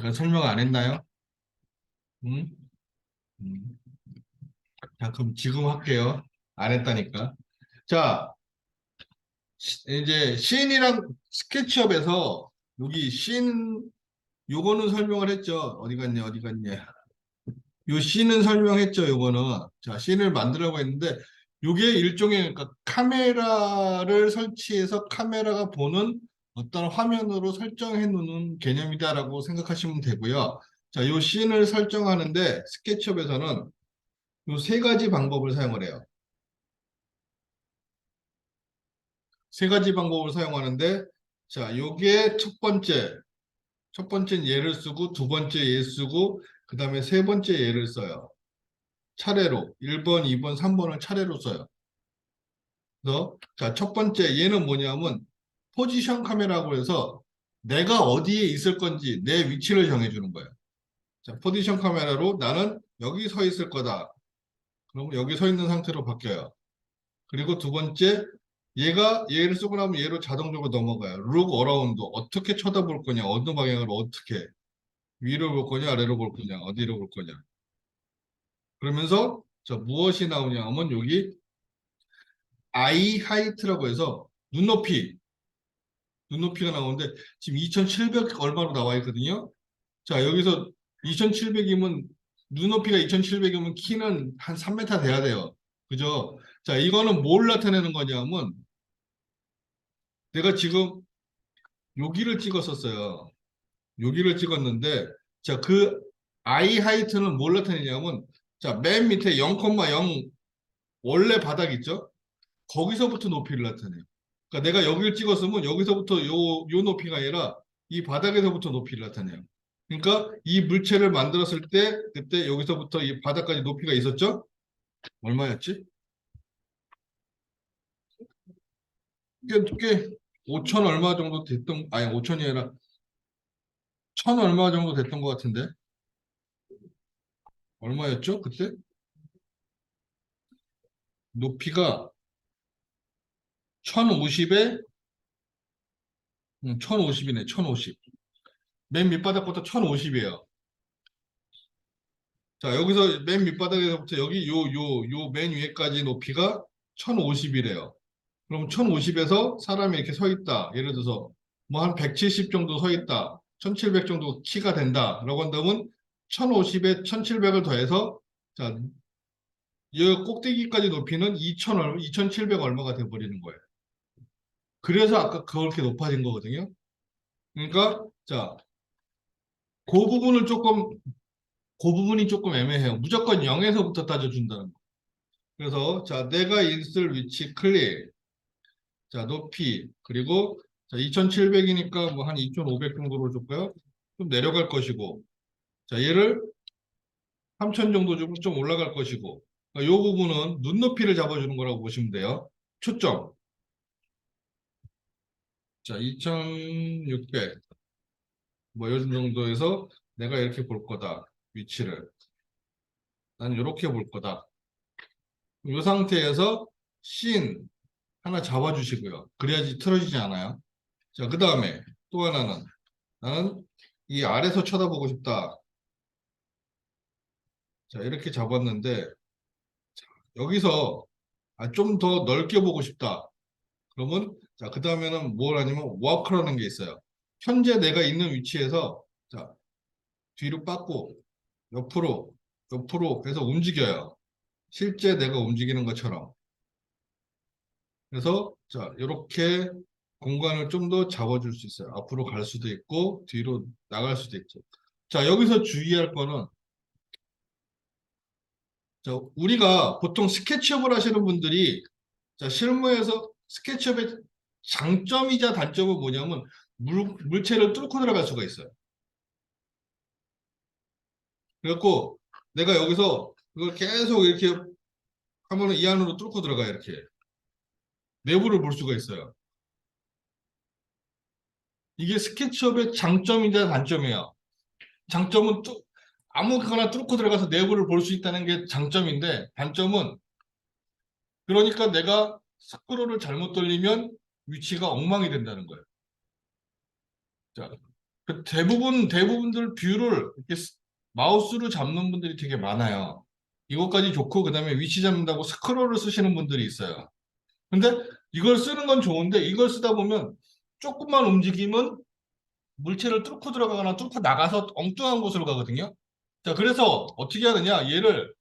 제가 설명 안 했나요? 응? 음. 자, 그럼 지금 할게요. 안 했다니까. 자, 이제 씬이랑 스케치업에서 여기 씬, 요거는 설명을 했죠. 어디 갔냐, 어디 갔냐. 요 씬은 설명했죠, 요거는. 자, 씬을 만들라고 했는데, 요게 일종의 그러니까 카메라를 설치해서 카메라가 보는 어떤 화면으로 설정해 놓는 개념이다라고 생각하시면 되고요. 자, 요 씬을 설정하는데 스케치업에서는 요 세 가지 방법을 사용을 해요. 세 가지 방법을 사용하는데, 자, 요게 첫 번째는 얘를 쓰고, 두 번째 얘 쓰고, 그 다음에 세 번째 얘를 써요. 차례로. 1번, 2번, 3번을 차례로 써요. 그래서, 자, 첫 번째 얘는 뭐냐면, 포지션 카메라고 해서 내가 어디에 있을 건지 내 위치를 정해주는 거예요. 자, 포지션 카메라로 나는 여기 서 있을 거다. 그러면 여기 서 있는 상태로 바뀌어요. 그리고 두 번째, 얘를 쓰고 나면 얘로 자동적으로 넘어가요. 룩 어라운드. 어떻게 쳐다볼 거냐, 어느 방향으로 어떻게. 위로 볼 거냐, 아래로 볼 거냐, 어디로 볼 거냐. 그러면서, 저 무엇이 나오냐 하면 여기 아이 하이트라고 해서 눈높이가 나오는데 지금 2700 얼마로 나와 있거든요. 자, 여기서 2700이면 눈높이가 2700이면 키는 한 3m 돼야 돼요. 그죠? 자, 이거는 뭘 나타내는 거냐면 내가 지금 여기를 찍었었어요. 여기를 찍었는데, 자, 그 아이 하이트는 뭘 나타내냐면, 자, 맨 밑에 0,0 원래 바닥 있죠? 거기서부터 높이를 나타내요. 그러니까 내가 여기를 찍었으면 여기서부터 요 높이가 아니라 이 바닥에서부터 높이를 나타내요. 그러니까 이 물체를 만들었을 때 그때 여기서부터 이 바닥까지 높이가 있었죠? 얼마였지? 꽤 5천 얼마 정도 됐던, 아니 5천이 아니라 천 얼마 정도 됐던 것 같은데 얼마였죠? 그때? 높이가 1050에 1050이네. 1050. 맨 밑바닥부터 1050이에요. 자, 여기서 맨 밑바닥에서부터 여기 요 맨 위에까지 높이가 1050이래요. 그럼 1050에서 사람이 이렇게 서 있다. 예를 들어서 뭐 한 170 정도 서 있다. 1700 정도 키가 된다. 라고 한다면 1050에 1700을 더해서 자, 이 꼭대기까지 높이는 2700 얼마가 돼버리는 거예요. 그래서 아까 그렇게 높아진 거거든요. 그러니까 자, 그 부분을 조금 그 부분이 조금 애매해요. 무조건 0에서부터 따져준다는 거. 그래서 자, 내가 있을 위치 클릭, 자, 높이, 그리고 자, 2700이니까 뭐 한 2500 정도로 줄까요? 좀 내려갈 것이고, 자, 얘를 3000 정도 주고 좀 올라갈 것이고, 그러니까 이 부분은 눈높이를 잡아주는 거라고 보시면 돼요. 초점. 자, 2600, 뭐, 이 정도에서 내가 이렇게 볼 거다. 위치를. 난 이렇게 볼 거다. 이 상태에서 씬 하나 잡아주시고요. 그래야지 틀어지지 않아요. 자, 그 다음에 또 하나는 나는 이 아래서 쳐다보고 싶다. 자, 이렇게 잡았는데 여기서 좀 더 넓게 보고 싶다. 그러면 자, 그 다음에는 뭘 하냐면 워크라는 게 있어요. 현재 내가 있는 위치에서 자, 뒤로 빠고 옆으로 해서 움직여요. 실제 내가 움직이는 것처럼. 그래서 자, 이렇게 공간을 좀 더 잡아줄 수 있어요. 앞으로 갈 수도 있고 뒤로 나갈 수도 있죠. 자, 여기서 주의할 거는 자, 우리가 보통 스케치업을 하시는 분들이 자, 실무에서 스케치업의 장점이자 단점은 뭐냐면 물체를 뚫고 들어갈 수가 있어요. 그래갖고 내가 여기서 이걸 계속 이렇게 하면은 이 안으로 뚫고 들어가요. 이렇게 내부를 볼 수가 있어요. 이게 스케치업의 장점이자 단점이에요. 장점은 아무거나 뚫고 들어가서 내부를 볼 수 있다는 게 장점인데 단점은 그러니까 내가 스크롤을 잘못 돌리면 위치가 엉망이 된다는 거예요. 자, 대부분들 뷰를 이렇게 마우스로 잡는 분들이 되게 많아요. 이것까지 좋고, 그 다음에 위치 잡는다고 스크롤을 쓰시는 분들이 있어요. 근데 이걸 쓰는 건 좋은데, 이걸 쓰다 보면 조금만 움직이면 물체를 뚫고 들어가거나 뚫고 나가서 엉뚱한 곳으로 가거든요. 자, 그래서 어떻게 하느냐, 얘를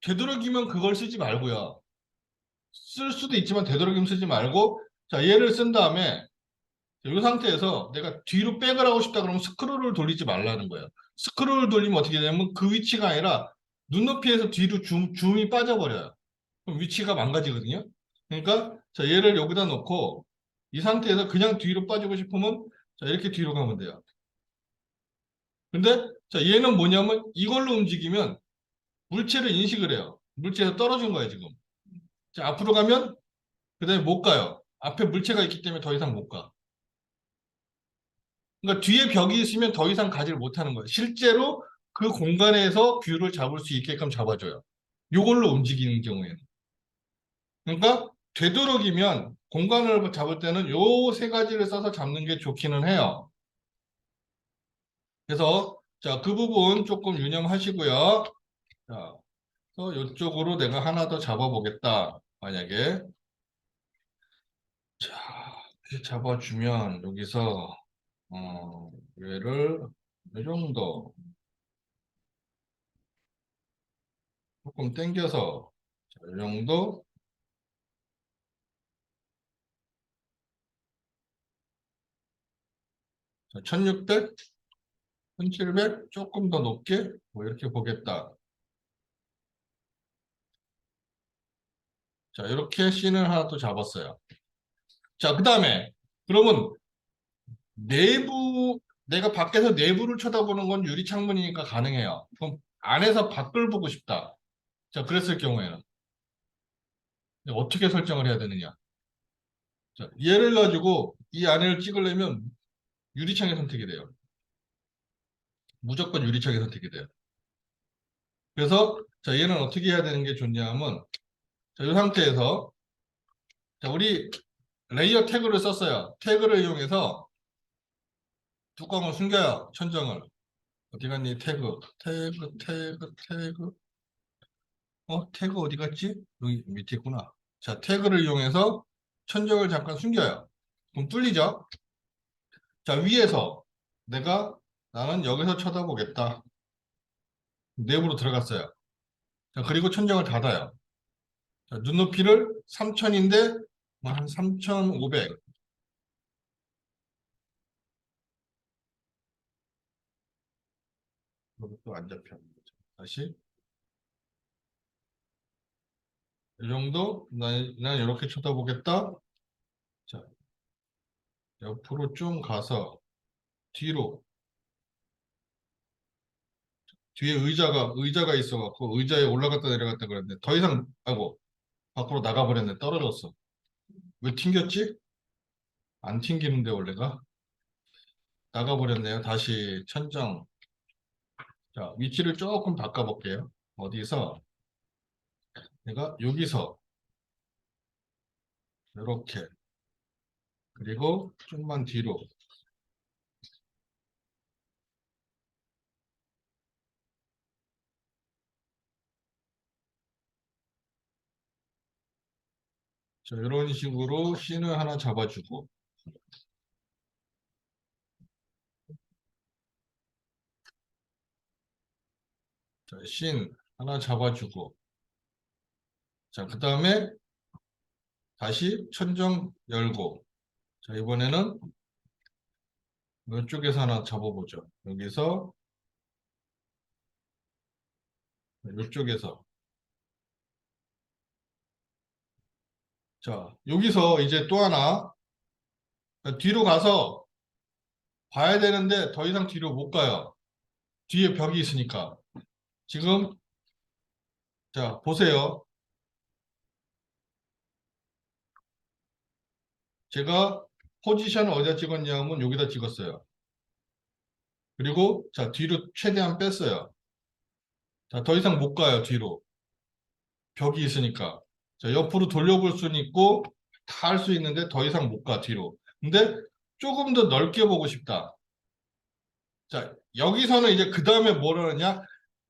되도록이면 그걸 쓰지 말고요. 쓸 수도 있지만 되도록이면 쓰지 말고, 자, 얘를 쓴 다음에 이 상태에서 내가 뒤로 백을 하고 싶다 그러면 스크롤을 돌리지 말라는 거예요. 스크롤을 돌리면 어떻게 되냐면 그 위치가 아니라 눈높이에서 뒤로 줌이 빠져버려요. 그럼 위치가 망가지거든요. 그러니까 자, 얘를 여기다 놓고 이 상태에서 그냥 뒤로 빠지고 싶으면 자, 이렇게 뒤로 가면 돼요. 근데 자, 얘는 뭐냐면 이걸로 움직이면 물체를 인식을 해요. 물체에서 떨어진 거예요, 지금. 자, 앞으로 가면 그다음에 못 가요. 앞에 물체가 있기 때문에 더 이상 못 가. 그러니까 뒤에 벽이 있으면 더 이상 가지를 못하는 거예요. 실제로 그 공간에서 뷰를 잡을 수 있게끔 잡아줘요. 이걸로 움직이는 경우에는. 그러니까 되도록이면 공간을 잡을 때는 요 세 가지를 써서 잡는 게 좋기는 해요. 그래서 자, 그 부분 조금 유념하시고요. 자, 그래서 이쪽으로 내가 하나 더 잡아보겠다. 만약에 자, 이렇게 잡아주면 여기서 얘를 이 정도 조금 당겨서 자, 이 정도 1600, 1700 조금 더 높게 뭐 이렇게 보겠다. 자, 이렇게 씬을 하나 또 잡았어요. 자, 그 다음에 그러면 내부 내가 밖에서 내부를 쳐다보는 건 유리 창문이니까 가능해요. 그럼 안에서 밖을 보고 싶다. 자, 그랬을 경우에는 어떻게 설정을 해야 되느냐? 자, 얘를 가지고 이 안을 찍으려면 유리창의 선택이 돼요. 무조건 유리창의 선택이 돼요. 그래서 자, 얘는 어떻게 해야 되는 게 좋냐 하면 자, 이 상태에서 자, 우리 레이어 태그를 썼어요. 태그를 이용해서 뚜껑을 숨겨요. 천정을. 어디 갔니? 태그. 태그 어디 갔지? 여기 밑에 있구나. 자, 태그를 이용해서 천정을 잠깐 숨겨요. 그럼 뚫리죠? 자, 위에서 나는 여기서 쳐다보겠다. 내부로 들어갔어요. 자, 그리고 천정을 닫아요. 자, 눈높이를 3000인데 한 3500. 이것도 안 잡혀. 다시 이 정도? 난 이렇게 쳐다보겠다. 자, 옆으로 좀 가서 뒤로 뒤에 의자가 있어갖고 의자에 올라갔다 내려갔다 그랬는데 더 이상 아이고 밖으로 나가버렸네. 떨어졌어. 왜 튕겼지? 안 튕기는데 원래가 나가버렸네요. 다시 천정. 자, 위치를 조금 바꿔볼게요. 어디서 내가 여기서 이렇게 그리고 좀만 뒤로. 자, 이런 식으로 씬을 하나 잡아주고 자, 씬 하나 잡아주고 자, 그 다음에 다시 천정 열고 자, 이번에는 이쪽에서 하나 잡아보죠. 여기서 이쪽에서 자, 여기서 이제 또 하나 뒤로 가서 봐야 되는데 더 이상 뒤로 못 가요. 뒤에 벽이 있으니까. 지금 자, 보세요. 제가 포지션을 어디다 찍었냐면 여기다 찍었어요. 그리고 자, 뒤로 최대한 뺐어요. 자, 더 이상 못 가요, 뒤로. 벽이 있으니까. 자, 옆으로 돌려볼 수는 있고 다 할 수 있는데 더 이상 못 가, 뒤로. 근데 조금 더 넓게 보고 싶다. 자, 여기서는 이제 그 다음에 뭐를 하냐?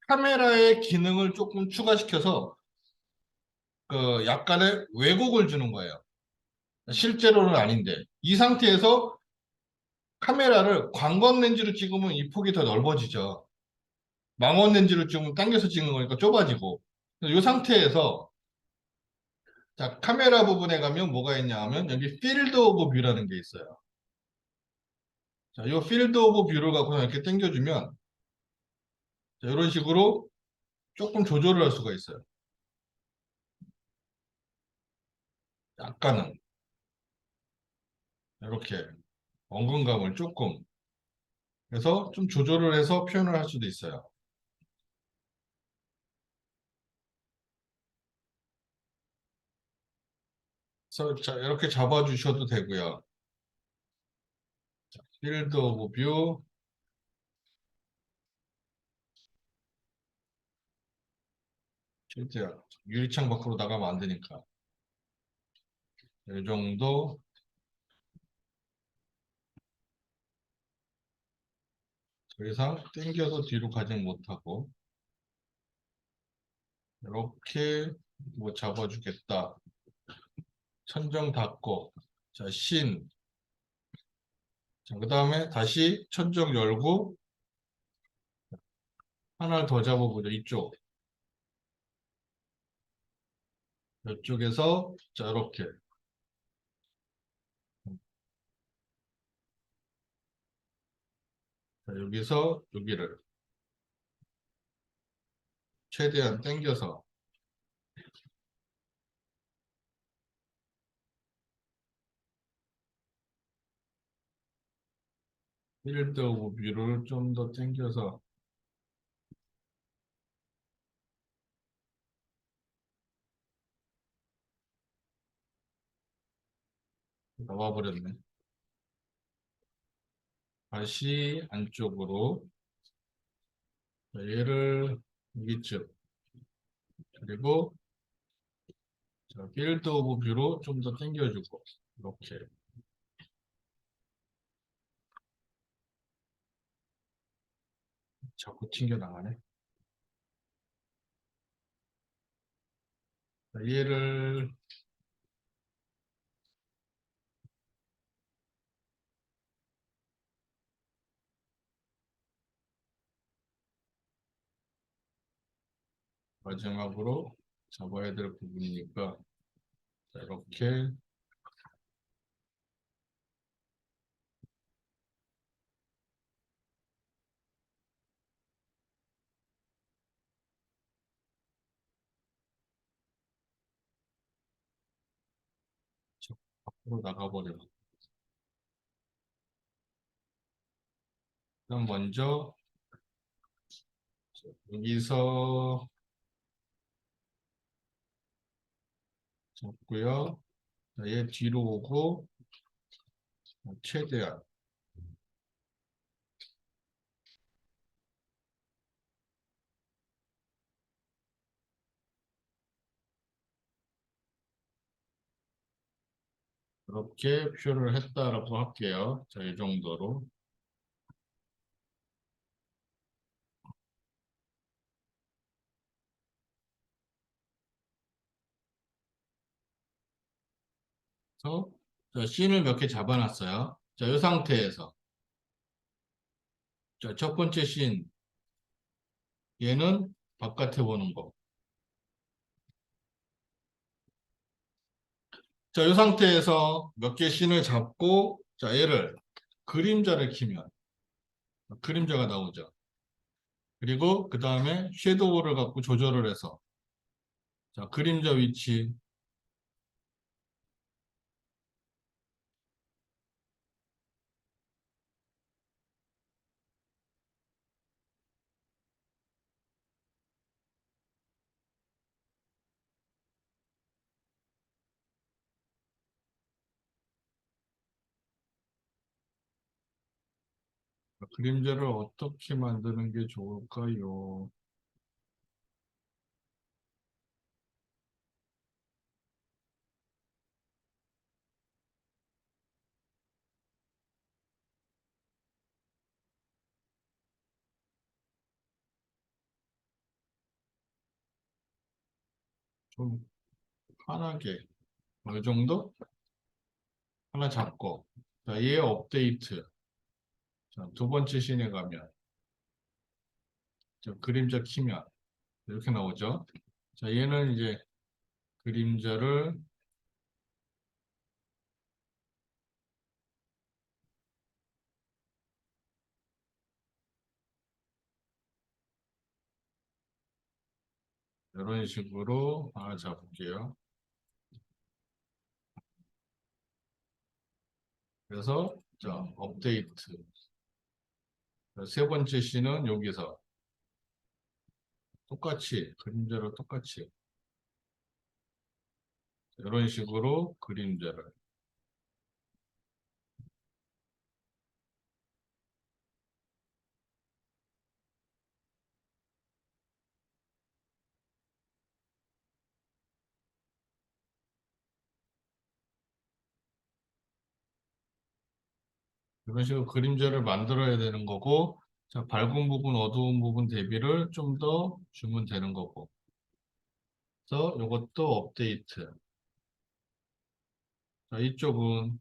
카메라의 기능을 조금 추가시켜서 그 약간의 왜곡을 주는 거예요. 실제로는 아닌데. 이 상태에서 카메라를 광건 렌즈로 찍으면 이 폭이 더 넓어지죠. 망원 렌즈로 찍으면 당겨서 찍는 거니까 좁아지고. 이 상태에서 자, 카메라 부분에 가면 뭐가 있냐 하면 여기 필드 오브 뷰라는 게 있어요. 자, 이 필드 오브 뷰를 갖고 이렇게 당겨주면 자, 이런 식으로 조금 조절을 할 수가 있어요. 약간은 이렇게 엉금감을 조금 그래서 좀 조절을 해서 표현을 할 수도 있어요. 그래서 자, 이렇게 잡아주셔도 되고요. 필드 오브 뷰 실제 유리창 밖으로 나가면 안 되니까 이 정도 더 이상 당겨서 뒤로 가지 못하고 이렇게 뭐 잡아주겠다. 천정 닫고 자, 신. 자, 그 다음에 다시 천정 열고 하나를 더 잡아보죠. 이쪽. 이쪽에서 자, 이렇게. 자, 여기서 여기를 최대한 당겨서 필드 오브 뷰를 좀 더 당겨서 나와버렸네. 다시 안쪽으로 자, 얘를 여기쯤 그리고 자, 필드 오브 뷰로 좀 더 당겨주고 이렇게 자꾸 튕겨나가네. 자, 얘를 마지막으로 잡아야 될 부분이니까 자, 이렇게 자, 밖으로 나가버려. 그럼 먼저 여기서 잡고요. 자, 얘 뒤로 오고 최대한 이렇게 표현을 했다라고 할게요. 자, 이 정도로. 그래서 자, 씬을 몇 개 잡아놨어요. 자, 이 상태에서 자, 첫 번째 씬 얘는 바깥에 보는 거. 자, 이 상태에서 몇 개 씬을 잡고 자, 얘를 그림자를 키면 그림자가 나오죠. 그리고 그 다음에 섀도우를 갖고 조절을 해서 자, 그림자 위치 그림자를 어떻게 만드는 게 좋을까요? 좀 편하게 어느 정도 하나 잡고 자, 얘 업데이트 자, 두 번째 씬에 가면 자, 그림자 키면 이렇게 나오죠. 자, 얘는 이제 그림자를 이런 식으로 하나 잡을게요. 그래서 자, 업데이트 자, 세 번째 씬은 여기서 똑같이 그림자로 똑같이 이런 식으로 그림자를 이런 식으로 그림자를 만들어야 되는 거고 자, 밝은 부분, 어두운 부분 대비를 좀 더 주면 되는 거고 그래서 이것도 업데이트 자, 이쪽은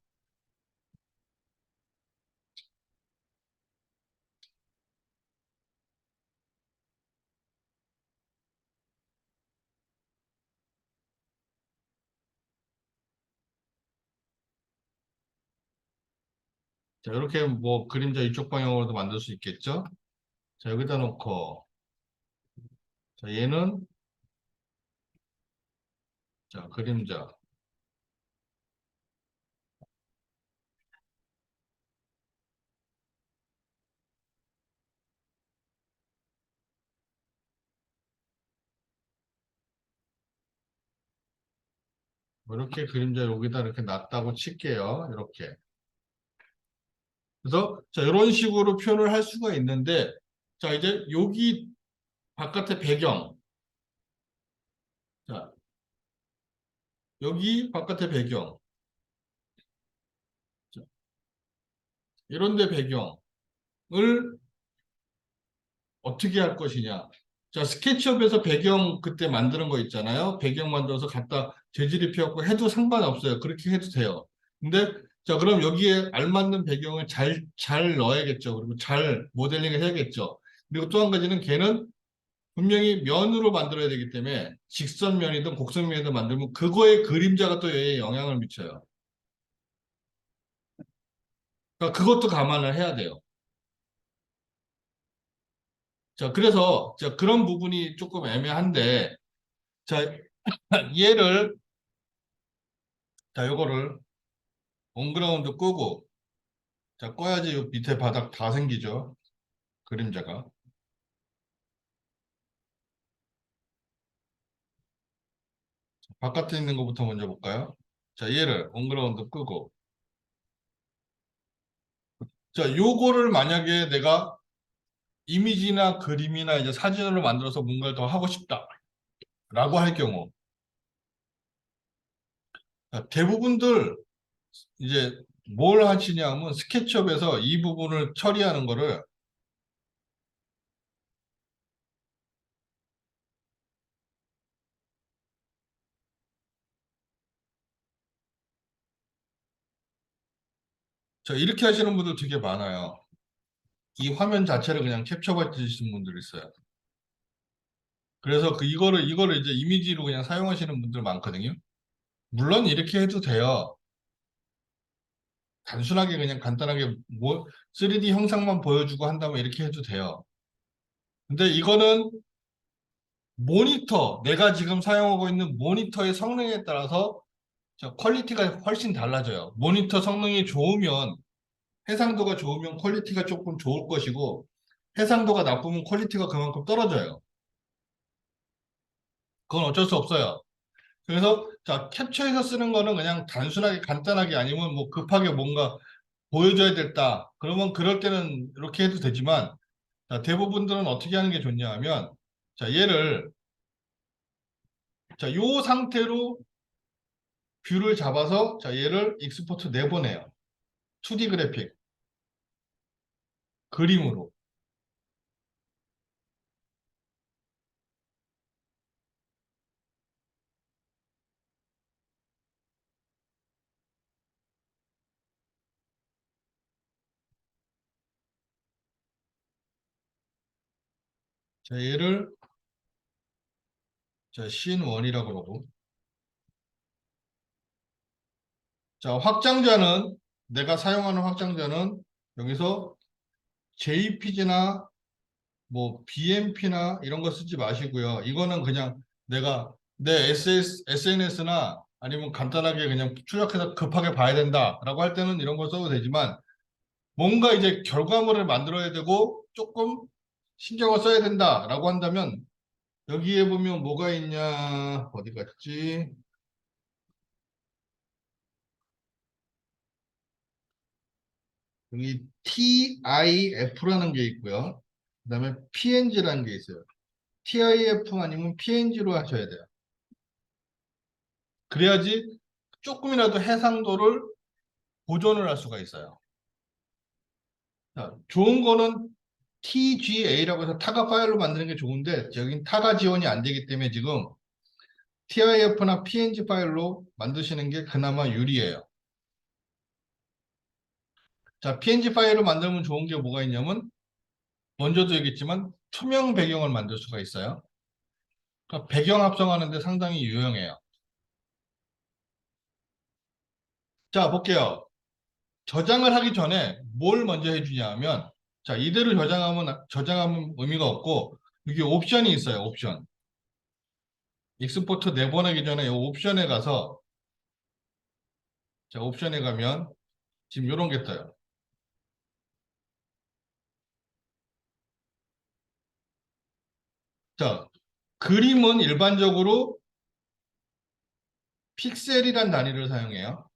자, 이렇게 뭐 그림자 이쪽 방향으로도 만들 수 있겠죠? 자, 여기다 놓고 자, 얘는 자, 그림자 뭐 이렇게 그림자 여기다 이렇게 놨다고 칠게요. 이렇게. 그래서 자, 이런 식으로 표현을 할 수가 있는데 자, 이제 여기 바깥의 배경 자, 여기 바깥의 배경 자, 이런 데 배경을 어떻게 할 것이냐. 자, 스케치업에서 배경 그때 만드는 거 있잖아요. 배경 만들어서 갖다 재질 입혀갖고 해도 상관없어요. 그렇게 해도 돼요. 근데 자, 그럼 여기에 알맞는 배경을 잘 넣어야겠죠. 그리고 잘 모델링을 해야겠죠. 그리고 또 한 가지는 걔는 분명히 면으로 만들어야 되기 때문에 직선면이든 곡선면이든 만들면 그거의 그림자가 또 얘에 영향을 미쳐요. 그러니까 그것도 감안을 해야 돼요. 자, 그래서 자, 그런 부분이 조금 애매한데 자, 얘를 자, 요거를 온그라운드 끄고 자, 꺼야지 요 밑에 바닥 다 생기죠. 그림자가. 바깥에 있는 것부터 먼저 볼까요? 자, 얘를 온그라운드 끄고 자, 요거를 만약에 내가 이미지나 그림이나 이제 사진으로 만들어서 뭔가를 더 하고 싶다라고 할 경우 자, 대부분들 이제 뭘 하시냐면 스케치업에서 이 부분을 처리하는 거를 자, 이렇게 하시는 분들 되게 많아요. 이 화면 자체를 그냥 캡처 받으시는 분들 있어요. 그래서 이거를 이제 이미지로 그냥 사용하시는 분들 많거든요. 물론 이렇게 해도 돼요. 단순하게 그냥 간단하게 뭐 3D 형상만 보여주고 한다면 이렇게 해도 돼요. 근데 이거는 모니터, 내가 지금 사용하고 있는 모니터의 성능에 따라서 퀄리티가 훨씬 달라져요. 모니터 성능이 좋으면 해상도가 좋으면 퀄리티가 조금 좋을 것이고 해상도가 나쁘면 퀄리티가 그만큼 떨어져요. 그건 어쩔 수 없어요. 그래서 자, 캡처해서 쓰는 거는 그냥 단순하게 간단하게 아니면 뭐 급하게 뭔가 보여줘야 됐다. 그러면 그럴 때는 이렇게 해도 되지만 자, 대부분들은 어떻게 하는 게 좋냐 하면 자, 얘를 자, 요 상태로 뷰를 잡아서 자, 얘를 익스포트 내보내요. 2D 그래픽 그림으로. 자, 얘를 자, 신1이라고 그러고. 자, 확장자는 내가 사용하는 확장자는 여기서 JPG나 뭐 BMP나 이런 거 쓰지 마시고요. 이거는 그냥 내가 내 SNS나 아니면 간단하게 그냥 출력해서 급하게 봐야 된다라고 할 때는 이런 거 써도 되지만 뭔가 이제 결과물을 만들어야 되고 조금 신경을 써야 된다라고 한다면 여기에 보면 뭐가 있냐 어디 갔지? 여기 TIF라는 게 있고요. 그다음에 PNG라는 게 있어요. TIF 아니면 PNG로 하셔야 돼요. 그래야지 조금이라도 해상도를 보존을 할 수가 있어요. 자, 좋은 거는 TGA라고 해서 타가 파일로 만드는 게 좋은데 여긴 타가 지원이 안 되기 때문에 지금 TIF나 PNG 파일로 만드시는 게 그나마 유리해요. 자, PNG 파일을 만들면 좋은 게 뭐가 있냐면 먼저도 얘기했지만 투명 배경을 만들 수가 있어요. 그러니까 배경 합성하는데 상당히 유용해요. 자, 볼게요. 저장을 하기 전에 뭘 먼저 해주냐 하면 자, 이대로 저장하면 의미가 없고 여기 옵션이 있어요. 옵션. 익스포트 내보내기 전에 이 옵션에 가서 자, 옵션에 가면 지금 이런 게 떠요. 자, 그림은 일반적으로 픽셀이란 단위를 사용해요.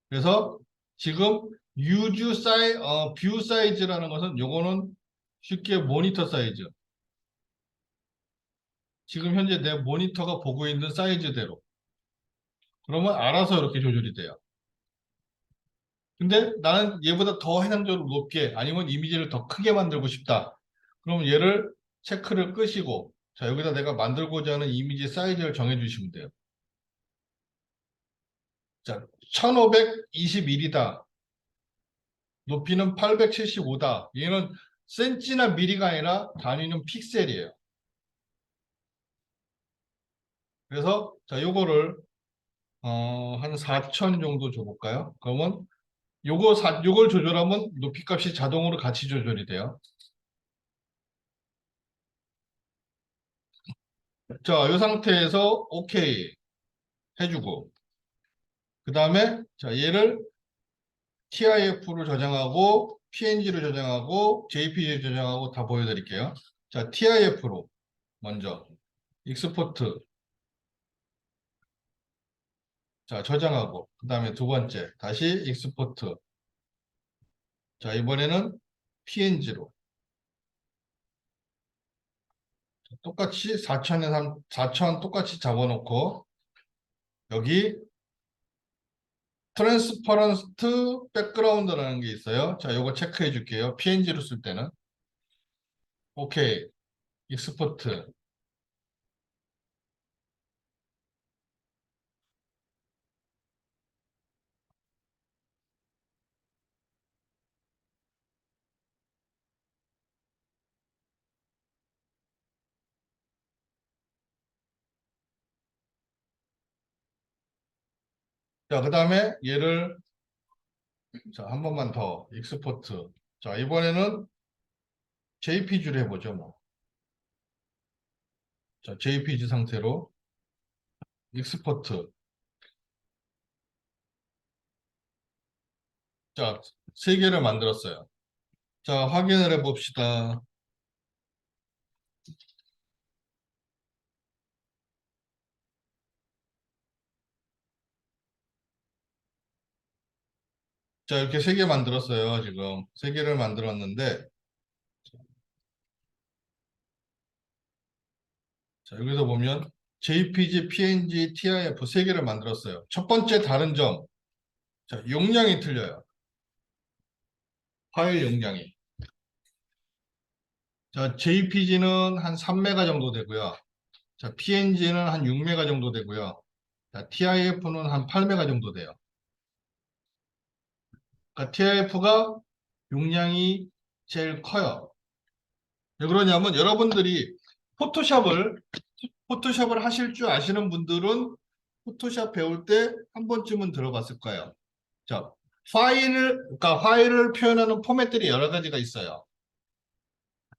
그래서 지금 뷰 사이즈라는 것은 요거는 쉽게 모니터 사이즈. 지금 현재 내 모니터가 보고 있는 사이즈대로. 그러면 알아서 이렇게 조절이 돼요. 근데 나는 얘보다 더 해상도를 높게 아니면 이미지를 더 크게 만들고 싶다. 그러면 얘를 체크를 끄시고 자 여기다 내가 만들고자 하는 이미지 사이즈를 정해 주시면 돼요. 자 1521이다. 높이는 875다. 얘는 센치나 미리가 아니라 단위는 픽셀이에요. 그래서 자 요거를 한 4000 정도 줘볼까요? 그러면 요걸 조절하면 높이 값이 자동으로 같이 조절이 돼요. 자, 이 상태에서 OK 해주고 그 다음에 자 얘를 TIF로 저장하고 PNG로 저장하고 JPG로 저장하고 다 보여드릴게요. 자, TIF로 먼저 익스포트 자 저장하고 그 다음에 두 번째 다시 익스포트 자 이번에는 PNG로 똑같이 4000에 4000 똑같이 잡아놓고 여기 트랜스퍼런트 백그라운드라는 게 있어요. 자, 요거 체크해 줄게요. PNG로 쓸 때는 오케이 익스포트 자, 그 다음에 얘를 자, 한 번만 더 익스포트 자, 이번에는 JPG로 해보죠, 뭐. 자, JPG 상태로 익스포트 자, 세 개를 만들었어요. 자, 확인을 해봅시다. 자, 이렇게 세 개 만들었어요, 지금. 세 개를 만들었는데 자, 여기서 보면 JPG, PNG, TIF 세 개를 만들었어요. 첫 번째 다른 점 자, 용량이 틀려요. 파일 용량이. 자, JPG는 한 3메가 정도 되고요. 자, PNG는 한 6메가 정도 되고요. 자, TIF는 한 8메가 정도 돼요. 그러니까 TIF가 용량이 제일 커요. 왜 그러냐면 여러분들이 포토샵을 포토샵을 하실 줄 아시는 분들은 포토샵 배울 때 한 번쯤은 들어봤을 거예요. 자, 그러니까 파일을 표현하는 포맷들이 여러 가지가 있어요.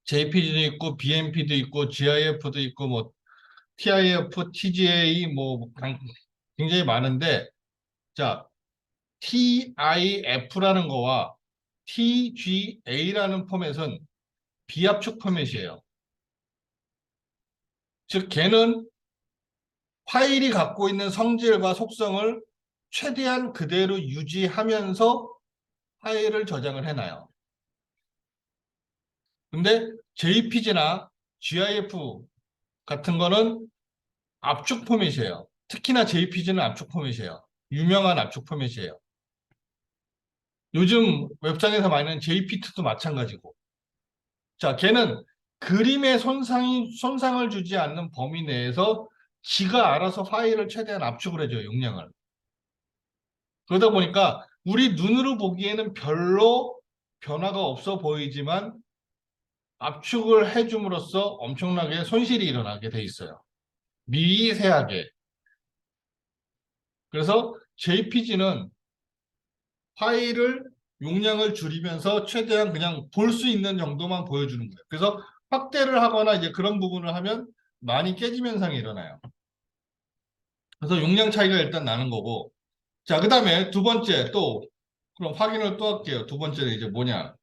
JPG도 있고, BMP도 있고, GIF도 있고, 뭐, TIF, TGA, 뭐, 굉장히 많은데, 자, TIF라는 거와 TGA라는 포맷은 비압축 포맷이에요. 즉, 걔는 파일이 갖고 있는 성질과 속성을 최대한 그대로 유지하면서 파일을 저장을 해놔요. 근데 JPG나 GIF 같은 거는 압축 포맷이에요. 특히나 JPG는 압축 포맷이에요. 유명한 압축 포맷이에요. 요즘 웹상에서 많이 하는 JPT도 마찬가지고. 자, 걔는 그림의 손상을 주지 않는 범위 내에서 지가 알아서 파일을 최대한 압축을 해줘요, 용량을. 그러다 보니까 우리 눈으로 보기에는 별로 변화가 없어 보이지만 압축을 해줌으로써 엄청나게 손실이 일어나게 돼 있어요. 미세하게. 그래서 JPG는 파일을 용량을 줄이면서 최대한 그냥 볼 수 있는 정도만 보여주는 거예요. 그래서 확대를 하거나 이제 그런 부분을 하면 많이 깨짐 현상이 일어나요. 그래서 용량 차이가 일단 나는 거고. 자, 그 다음에 두 번째 또 그럼 확인을 또 할게요. 두 번째는 이제 뭐냐?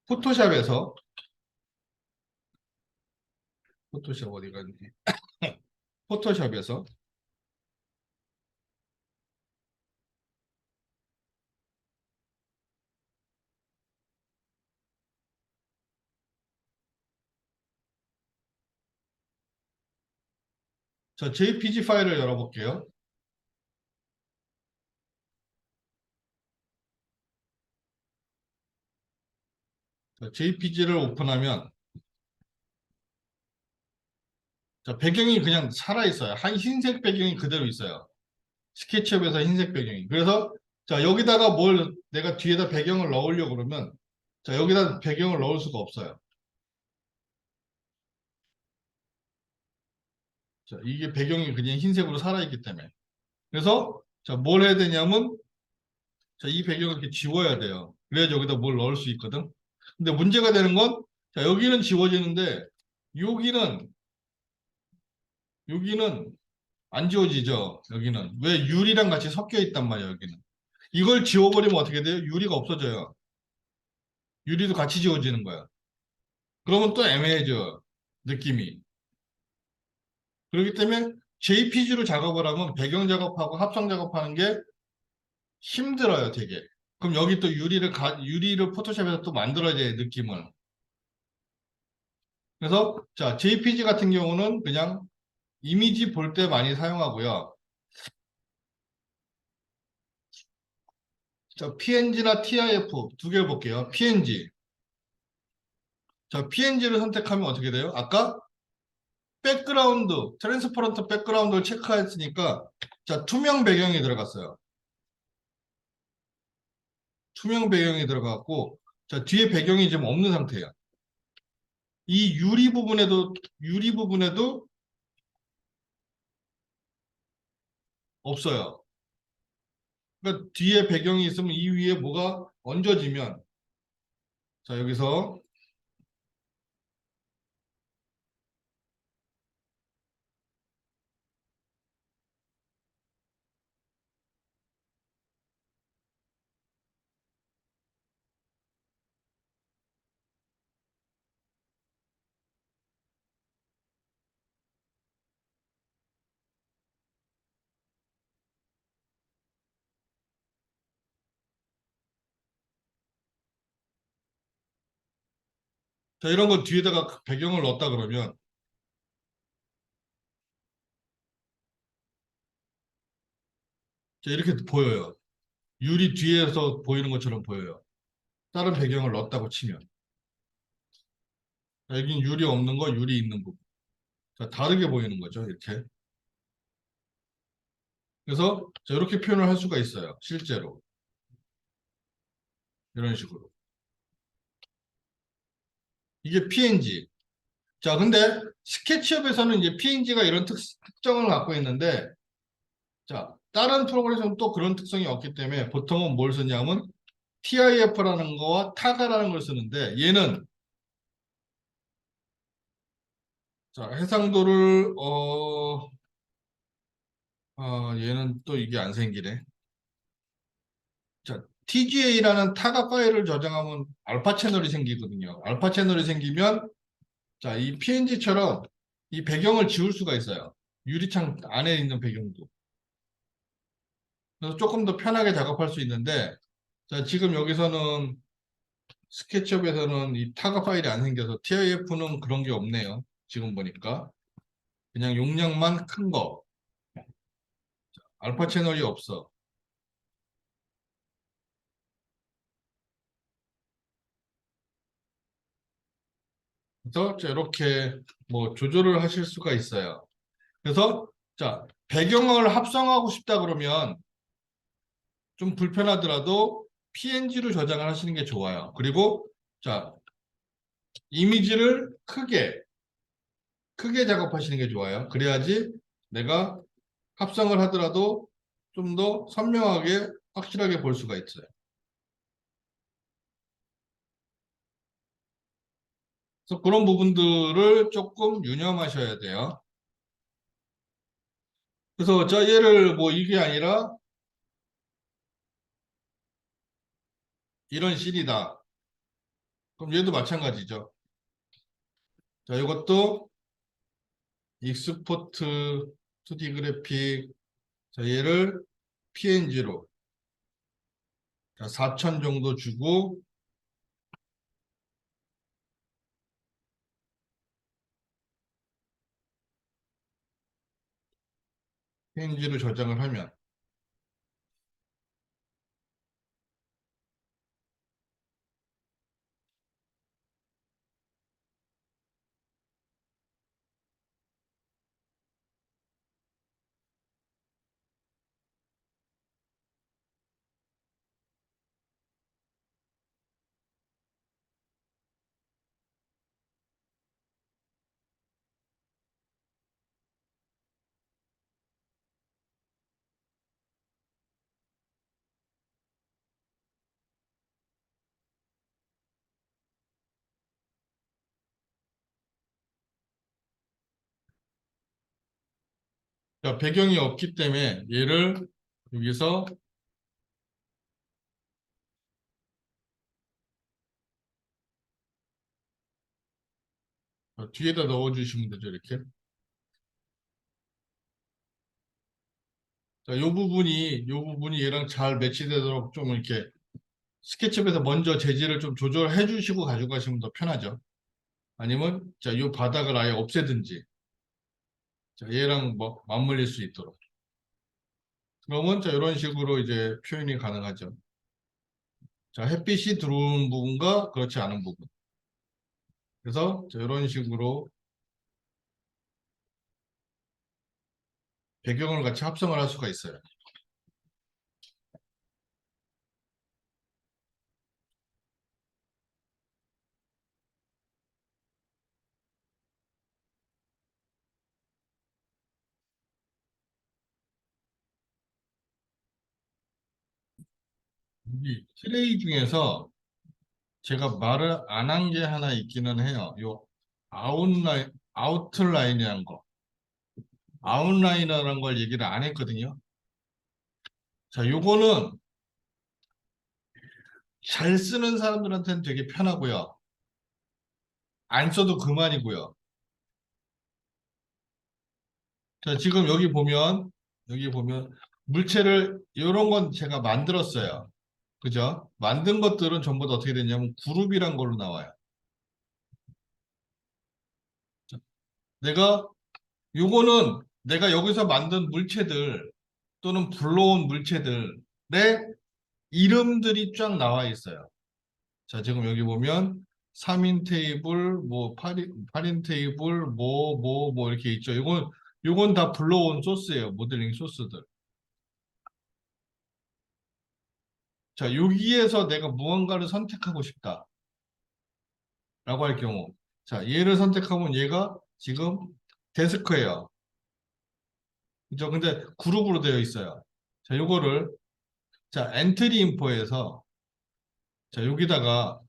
포토샵에서 포토샵 어디 갔니? 포토샵에서 자, JPG 파일을 열어볼게요. JPG를 오픈하면 자, 배경이 그냥 살아있어요. 한 흰색 배경이 그대로 있어요. 스케치업에서 흰색 배경이. 그래서 자, 여기다가 뭘 내가 뒤에다 배경을 넣으려고 그러면 자, 여기다 배경을 넣을 수가 없어요. 자, 이게 배경이 그냥 흰색으로 살아있기 때문에. 그래서 자, 뭘 해야 되냐면 자, 이 배경을 이렇게 지워야 돼요. 그래야 여기다 뭘 넣을 수 있거든. 근데 문제가 되는 건 자, 여기는 지워지는데 여기는 여기는 안 지워지죠. 여기는 왜 유리랑 같이 섞여 있단 말이에요. 여기는 이걸 지워버리면 어떻게 돼요? 유리가 없어져요. 유리도 같이 지워지는 거야. 그러면 또 애매해져 느낌이. 그렇기 때문에 JPG로 작업을 하면 배경 작업하고 합성 작업하는 게 힘들어요, 되게. 그럼 여기 또 유리를 포토샵에서 또 만들어야 돼, 느낌을. 그래서 자, JPG 같은 경우는 그냥 이미지 볼 때 많이 사용하고요. 자, PNG나 TIF 두 개를 볼게요. PNG. 자, PNG를 선택하면 어떻게 돼요? 아까 백그라운드, 트랜스퍼런트 백그라운드를 체크했으니까 자, 투명 배경이 들어갔어요. 투명 배경이 들어갔고 자, 뒤에 배경이 지금 없는 상태예요. 이 유리 부분에도 없어요. 그러니까 뒤에 배경이 있으면 이 위에 뭐가 얹어지면 자, 여기서 자, 이런 거 뒤에다가 배경을 넣었다 그러면 자, 이렇게 보여요. 유리 뒤에서 보이는 것처럼 보여요. 다른 배경을 넣었다고 치면 자, 여긴 유리 없는 거, 유리 있는 부분. 자, 다르게 보이는 거죠, 이렇게. 그래서 자, 이렇게 표현을 할 수가 있어요. 실제로 이런 식으로. 이게 PNG. 자, 근데 스케치업에서는 이제 PNG가 이런 특성을 갖고 있는데, 자, 다른 프로그램에서는 또 그런 특성이 없기 때문에 보통은 뭘 쓰냐면 TIF라는 거와 타가라는 걸 쓰는데, 얘는 자, 해상도를 얘는 또 이게 안 생기네. 자, TGA라는 타가 파일을 저장하면 알파 채널이 생기거든요. 알파 채널이 생기면 자, 이 PNG처럼 이 배경을 지울 수가 있어요. 유리창 안에 있는 배경도. 그래서 조금 더 편하게 작업할 수 있는데, 자, 지금 여기서는 스케치업에서는 이 타가 파일이 안 생겨서 TIF는 그런 게 없네요. 지금 보니까. 그냥 용량만 큰 거. 알파 채널이 없어. 그래서 자, 이렇게 뭐 조절을 하실 수가 있어요. 그래서 자, 배경을 합성하고 싶다 그러면 좀 불편하더라도 PNG로 저장을 하시는 게 좋아요. 그리고 자, 이미지를 크게 작업하시는 게 좋아요. 그래야지 내가 합성을 하더라도 좀 더 선명하게 확실하게 볼 수가 있어요. 그래서 그런 부분들을 조금 유념하셔야 돼요. 그래서 자, 얘를 뭐 이게 아니라 이런 실이다. 그럼 얘도 마찬가지죠. 자, 이것도 익스포트 2D 그래픽. 자, 얘를 PNG로 4,000 정도 주고 PNG로 저장을 하면 자, 배경이 없기 때문에 얘를 여기서 뒤에다 넣어주시면 되죠, 이렇게. 자, 요 부분이 얘랑 잘 매치되도록 좀 이렇게 스케치업에서 먼저 재질을 좀 조절해 주시고 가져가시면 더 편하죠. 아니면, 자, 요 바닥을 아예 없애든지, 자, 얘랑 뭐 맞물릴 수 있도록. 그러면, 자, 이런 식으로 이제 표현이 가능하죠. 자, 햇빛이 들어오는 부분과 그렇지 않은 부분. 그래서, 자, 이런 식으로 배경을 같이 합성을 할 수가 있어요. 이 트레이 중에서 제가 말을 안 한 게 하나 있기는 해요. 요 아웃라인이라는 거. 아웃라이너라는 걸 얘기를 안 했거든요. 자, 요거는 잘 쓰는 사람들한테는 되게 편하고요. 안 써도 그만이고요. 자, 지금 여기 보면 물체를 이런 건 제가 만들었어요. 그죠? 만든 것들은 전부 다 어떻게 되냐면 그룹이란 걸로 나와요. 자, 내가 요거는 내가 여기서 만든 물체들 또는 불러온 물체들의 이름들이 쫙 나와 있어요. 자, 지금 여기 보면 3인 테이블, 뭐 8인 테이블, 뭐 이렇게 있죠. 요건 다 불러온 소스예요. 모델링 소스들. 자, 여기에서 내가 무언가를 선택하고 싶다라고 할 경우. 자, 얘를 선택하면 얘가 지금 데스크예요. 그죠? 근데 그룹으로 되어 있어요. 자, 요거를 자, 엔트리 인포에서 자, 여기다가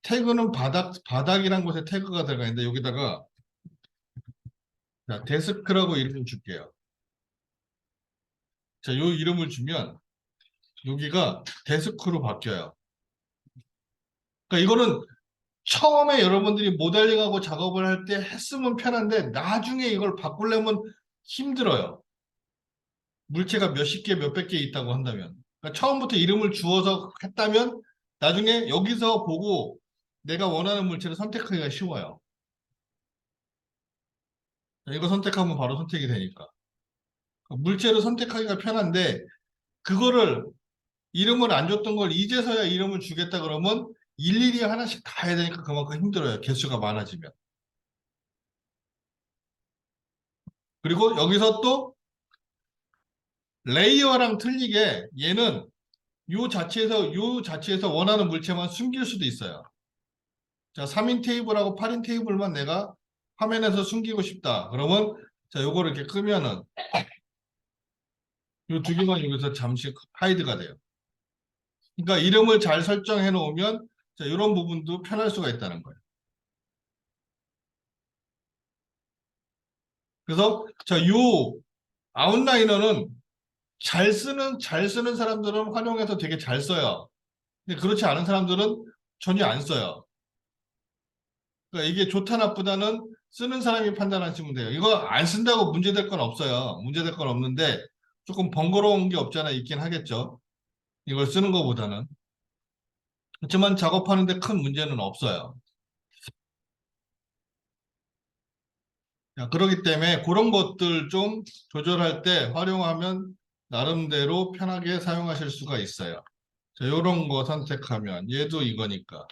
태그는 바닥이란 곳에 태그가 들어가 있는데 여기다가 자, 데스크라고 이름을 줄게요. 자, 요 이름을 주면 여기가 데스크로 바뀌어요. 그러니까 이거는 처음에 여러분들이 모델링하고 작업을 할 때 했으면 편한데 나중에 이걸 바꾸려면 힘들어요. 물체가 몇십 개, 몇백 개 있다고 한다면. 그러니까 처음부터 이름을 주어서 했다면 나중에 여기서 보고 내가 원하는 물체를 선택하기가 쉬워요. 이거 선택하면 바로 선택이 되니까. 물체를 선택하기가 편한데 그거를 이름을 안 줬던 걸 이제서야 이름을 주겠다 그러면 일일이 하나씩 다 해야 되니까 그만큼 힘들어요. 개수가 많아지면. 그리고 여기서 또 레이어랑 틀리게 얘는 요 자체에서 원하는 물체만 숨길 수도 있어요. 자, 3인 테이블하고 8인 테이블만 내가 화면에서 숨기고 싶다. 그러면 자, 요거를 이렇게 끄면은 요 두 개만 여기서 잠시 하이드가 돼요. 그러니까 이름을 잘 설정해 놓으면 자, 이런 부분도 편할 수가 있다는 거예요. 그래서 자, 요 아웃라이너는 잘 쓰는 사람들은 활용해서 되게 잘 써요. 근데 그렇지 않은 사람들은 전혀 안 써요. 그러니까 이게 좋다 나쁘다는 쓰는 사람이 판단하시면 돼요. 이거 안 쓴다고 문제될 건 없어요. 문제될 건 없는데 조금 번거로운 게 없잖아 있긴 하겠죠. 이걸 쓰는 것보다는. 그렇지만 작업하는데 큰 문제는 없어요. 자, 그렇기 때문에 그런 것들 좀 조절할 때 활용하면 나름대로 편하게 사용하실 수가 있어요. 자, 요런 거 선택하면 얘도 이거니까.